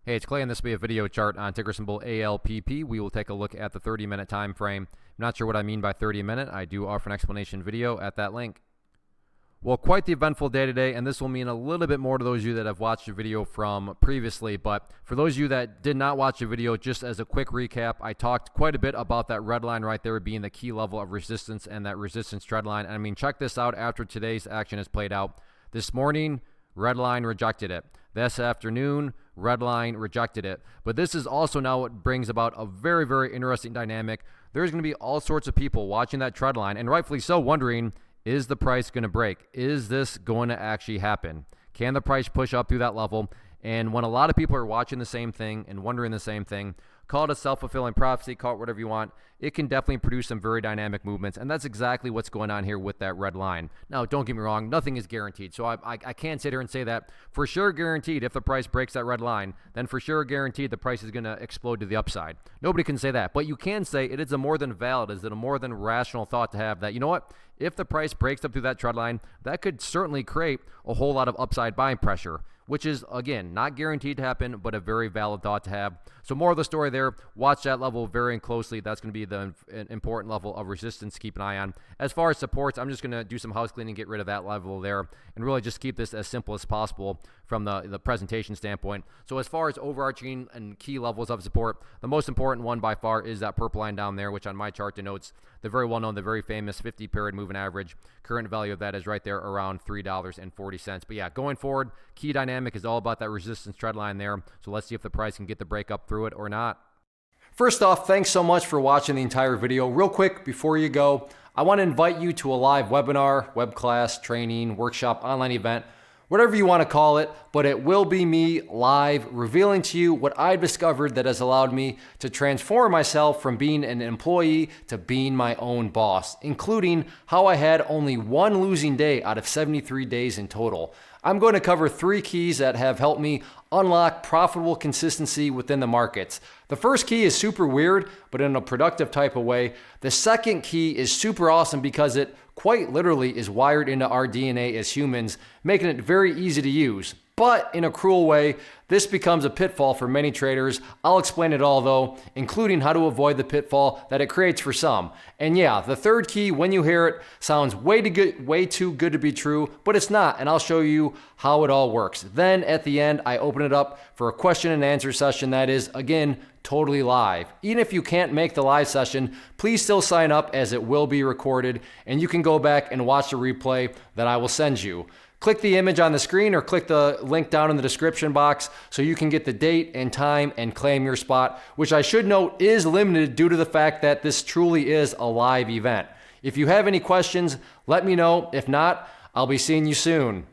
Hey, it's Clay, and this will be a video chart on ticker symbol ALPP. We will take a look at the 30-minute time frame. I'm not sure what I mean by 30-minute. I do offer an explanation video at that link. Well, quite the eventful day today, and this will mean a little bit more to those of you that have watched the video from previously. But for those of you that did not watch the video, just as a quick recap, I talked quite a bit about that red line right there being the key level of resistance and that resistance trend line. And I mean, check this out after today's action has played out. This morning, red line rejected it. This afternoon, red line rejected it. But this is also now what brings about a very, very interesting dynamic. There's going to be all sorts of people watching that trend line, and rightfully so, wondering, is the price going to break? Is this going to actually happen? Can the price push up through that level? And when a lot of people are watching the same thing and wondering the same thing, call it a self-fulfilling prophecy, call it whatever you want, it can definitely produce some very dynamic movements, and that's exactly what's going on here with that red line. Now, don't get me wrong, nothing is guaranteed, so I can't sit here and say that for sure guaranteed if the price breaks that red line, then for sure guaranteed the price is going to explode to the upside. Nobody can say that, but you can say it is a more than valid, is it a more than rational thought to have that, you know what, if the price breaks up through that trend line, that could certainly create a whole lot of upside buying pressure, which is, again, not guaranteed to happen, but a very valid thought to have. So more of the story there, watch that level very closely. That's going to be the important level of resistance to keep an eye on. As far as supports, I'm just going to do some house cleaning, get rid of that level there, and really just keep this as simple as possible from the presentation standpoint. So as far as overarching and key levels of support, the most important one by far is that purple line down there, which on my chart denotes the very well-known, the very famous 50-period moving average. Current value of that is right there around $3.40. But yeah, going forward, key dynamic is all about that resistance trend line there. So let's see if the price can get the break up through it or not. First off, thanks so much for watching the entire video. Real quick, before you go, I want to invite you to a live webinar, web class, training, workshop, online event, whatever you want to call it, but it will be me live revealing to you what I've discovered that has allowed me to transform myself from being an employee to being my own boss, including how I had only one losing day out of 73 days in total. I'm going to cover 3 keys that have helped me unlock profitable consistency within the markets. The first key is super weird, but in a productive type of way. The second key is super awesome because it quite literally is wired into our DNA as humans, making it very easy to use. But in a cruel way, this becomes a pitfall for many traders. I'll explain it all though, including how to avoid the pitfall that it creates for some. And yeah, the third key, when you hear it, sounds way too good to be true, but it's not, and I'll show you how it all works. Then at the end, I open it up for a question and answer session that is, again, totally live. Even if you can't make the live session, please still sign up as it will be recorded, and you can go back and watch the replay that I will send you. Click the image on the screen or click the link down in the description box so you can get the date and time and claim your spot, which I should note is limited due to the fact that this truly is a live event. If you have any questions, let me know. If not, I'll be seeing you soon.